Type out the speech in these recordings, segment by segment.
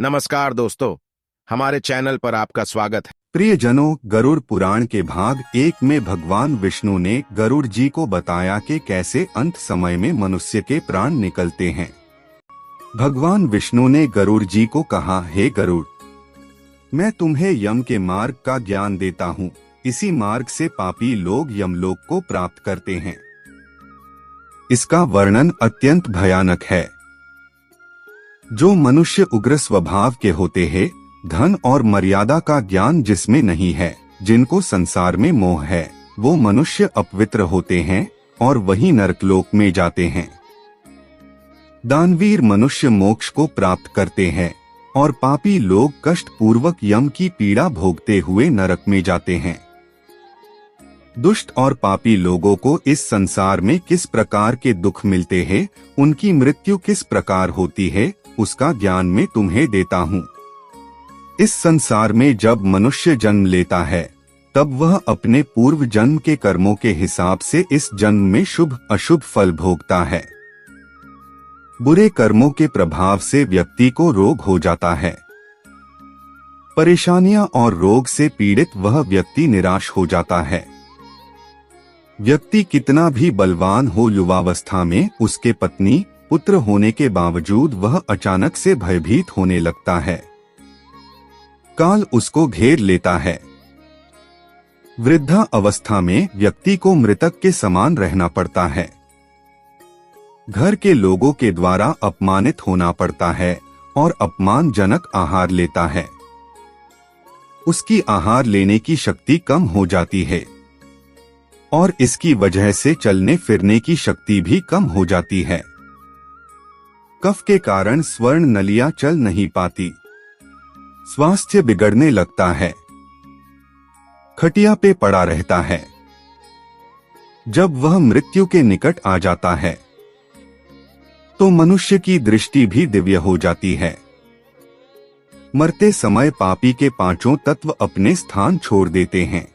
नमस्कार दोस्तों, हमारे चैनल पर आपका स्वागत है। प्रियजनों, गरुड़ पुराण के भाग 1 में भगवान विष्णु ने गरुड़ जी को बताया कि कैसे अंत समय में मनुष्य के प्राण निकलते हैं। भगवान विष्णु ने गरुड़ जी को कहा, हे गरुड़, मैं तुम्हें यम के मार्ग का ज्ञान देता हूँ। इसी मार्ग से पापी लोग यमलोक को प्राप्त करते हैं। इसका वर्णन अत्यंत भयानक है। जो मनुष्य उग्र स्वभाव के होते हैं, धन और मर्यादा का ज्ञान जिसमें नहीं है, जिनको संसार में मोह है, वो मनुष्य अपवित्र होते हैं और वही नरकलोक में जाते हैं। दानवीर मनुष्य मोक्ष को प्राप्त करते हैं और पापी लोग कष्ट पूर्वक यम की पीड़ा भोगते हुए नरक में जाते हैं। दुष्ट और पापी लोगों को इस संसार में किस प्रकार के दुख मिलते हैं, उनकी मृत्यु किस प्रकार होती है, उसका ज्ञान मैं तुम्हें देता हूँ। इस संसार में जब मनुष्य जन्म लेता है, तब वह अपने पूर्व जन्म के कर्मों के हिसाब से इस जन्म में शुभ अशुभ फल भोगता है। बुरे कर्मों के प्रभाव से व्यक्ति को रोग हो जाता है। परेशानियां और रोग से पीड़ित वह व्यक्ति निराश हो जाता है। व्यक्ति कितना भी बलवान हो, युवावस्था में उसके पत्नी पुत्र होने के बावजूद वह अचानक से भयभीत होने लगता है। काल उसको घेर लेता है। वृद्धा अवस्था में व्यक्ति को मृतक के समान रहना पड़ता है। घर के लोगों के द्वारा अपमानित होना पड़ता है और अपमानजनक आहार लेता है। उसकी आहार लेने की शक्ति कम हो जाती है और इसकी वजह से चलने फिरने की शक्ति भी कम हो जाती है। कफ के कारण स्वर्ण नलियां चल नहीं पाती। स्वास्थ्य बिगड़ने लगता है। खटिया पे पड़ा रहता है। जब वह मृत्यु के निकट आ जाता है, तो मनुष्य की दृष्टि भी दिव्य हो जाती है। मरते समय पापी के पांचों तत्व अपने स्थान छोड़ देते हैं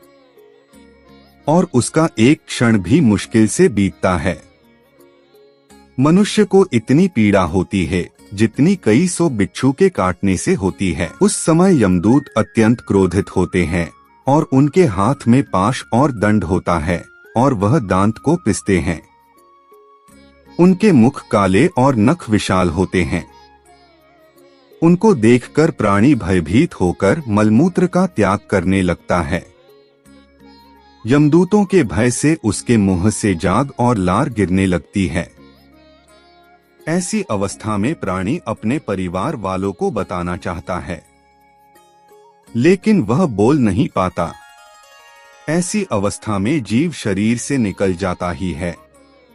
और उसका एक क्षण भी मुश्किल से बीतता है। मनुष्य को इतनी पीड़ा होती है जितनी कई सौ बिच्छू के काटने से होती है। उस समय यमदूत अत्यंत क्रोधित होते हैं और उनके हाथ में पाश और दंड होता है और वह दांत को पिसते हैं। उनके मुख काले और नख विशाल होते हैं। उनको देखकर प्राणी भयभीत होकर मलमूत्र का त्याग करने लगता है। यमदूतों के भय से उसके मुंह से जाग और लार गिरने लगती है। ऐसी अवस्था में प्राणी अपने परिवार वालों को बताना चाहता है, लेकिन वह बोल नहीं पाता। ऐसी अवस्था में जीव शरीर से निकल जाता ही है।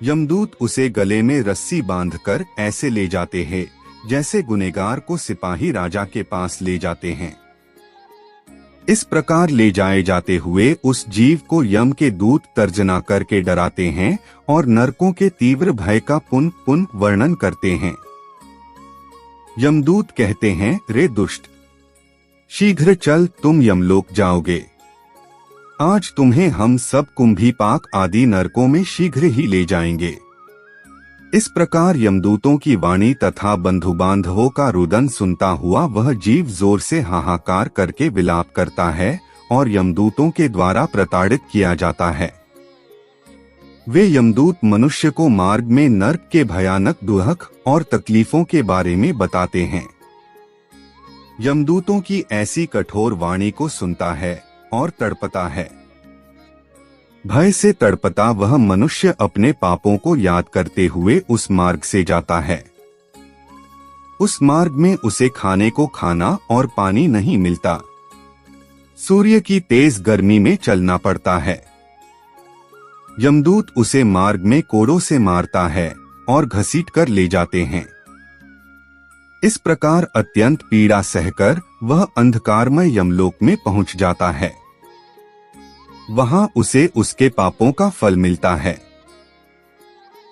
यमदूत उसे गले में रस्सी बांधकर ऐसे ले जाते हैं जैसे गुनहगार को सिपाही राजा के पास ले जाते हैं। इस प्रकार ले जाए जाते हुए उस जीव को यम के दूत तर्जना करके डराते हैं और नरकों के तीव्र भय का पुनः वर्णन करते हैं। यमदूत कहते हैं, रे दुष्ट, शीघ्र चल, तुम यमलोक जाओगे। आज तुम्हें हम सब कुंभीपाक आदि नरकों में शीघ्र ही ले जाएंगे। इस प्रकार यमदूतों की वाणी तथा बंधु बांधवों का रुदन सुनता हुआ वह जीव जोर से हाहाकार करके विलाप करता है और यमदूतों के द्वारा प्रताड़ित किया जाता है। वे यमदूत मनुष्य को मार्ग में नरक के भयानक दुख और तकलीफों के बारे में बताते हैं। यमदूतों की ऐसी कठोर वाणी को सुनता है और तड़पता है। भय से तड़पता वह मनुष्य अपने पापों को याद करते हुए उस मार्ग से जाता है। उस मार्ग में उसे खाने को खाना और पानी नहीं मिलता। सूर्य की तेज गर्मी में चलना पड़ता है। यमदूत उसे मार्ग में कोड़ों से मारता है और घसीट कर ले जाते हैं। इस प्रकार अत्यंत पीड़ा सहकर वह अंधकारमय यमलोक में पहुंच जाता है। वहां उसे उसके पापों का फल मिलता है।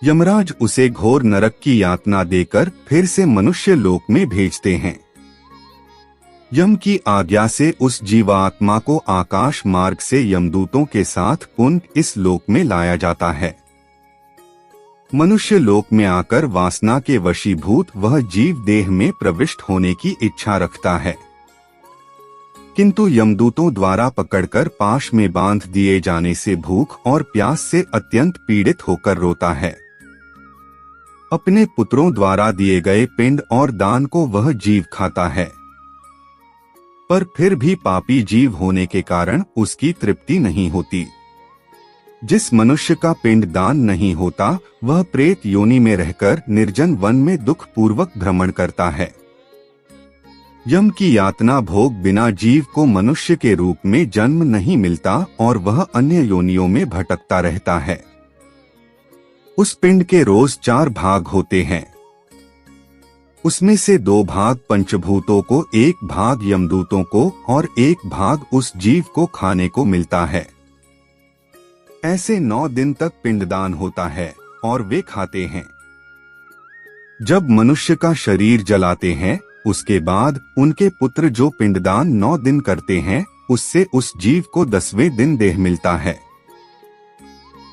यमराज उसे घोर नरक की यातना देकर फिर से मनुष्य लोक में भेजते हैं। यम की आज्ञा से उस जीवात्मा को आकाश मार्ग से यमदूतों के साथ पुनः इस लोक में लाया जाता है। मनुष्य लोक में आकर वासना के वशीभूत वह जीव देह में प्रविष्ट होने की इच्छा रखता है, किंतु यमदूतों द्वारा पकड़कर पाश में बांध दिए जाने से भूख और प्यास से अत्यंत पीड़ित होकर रोता है। अपने पुत्रों द्वारा दिए गए पिंड और दान को वह जीव खाता है, पर फिर भी पापी जीव होने के कारण उसकी तृप्ति नहीं होती। जिस मनुष्य का पिंड दान नहीं होता वह प्रेत योनि में रहकर निर्जन वन में दुख पूर्वक भ्रमण करता है। यम की यातना भोग बिना जीव को मनुष्य के रूप में जन्म नहीं मिलता और वह अन्य योनियों में भटकता रहता है। उस पिंड के रोज 4 भाग होते हैं। उसमें से 2 भाग पंचभूतों को, 1 भाग यमदूतों को और 1 भाग उस जीव को खाने को मिलता है। ऐसे 9 दिन तक पिंडदान होता है और वे खाते हैं। जब मनुष्य का शरीर जलाते हैं उसके बाद उनके पुत्र जो पिंडदान 9 दिन करते हैं उससे उस जीव को 10वें दिन देह मिलता है।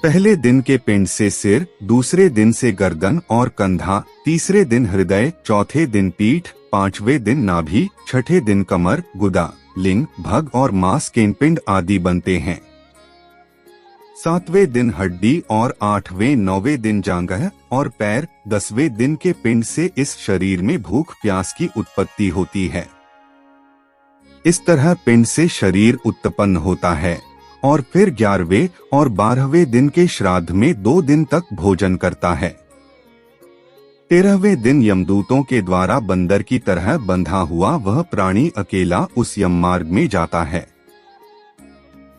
पहले दिन के पिंड से सिर, दूसरे दिन से गर्दन और कंधा, तीसरे दिन हृदय, चौथे दिन पीठ, 5वें दिन नाभि, 6ठे दिन कमर, गुदा, लिंग, भग और मांस के पिंड आदि बनते हैं। 7वें दिन हड्डी और 8वें 9वें दिन जांघ और पैर, 10वें दिन के पिंड से इस शरीर में भूख प्यास की उत्पत्ति होती है। इस तरह पिंड से शरीर उत्पन्न होता है और फिर 11वें और 12वें दिन के श्राद्ध में 2 दिन तक भोजन करता है। 13वें दिन यमदूतों के द्वारा बंदर की तरह बंधा हुआ वह प्राणी अकेला उस यम मार्ग में जाता है।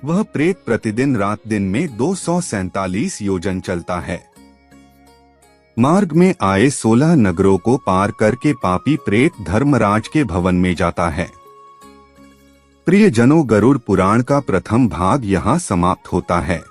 वह प्रेत प्रतिदिन रात दिन में 247 योजन चलता है। मार्ग में आए 16 नगरों को पार करके पापी प्रेत धर्मराज के भवन में जाता है। प्रियजनों, गरुड़ पुराण का प्रथम भाग यहाँ समाप्त होता है।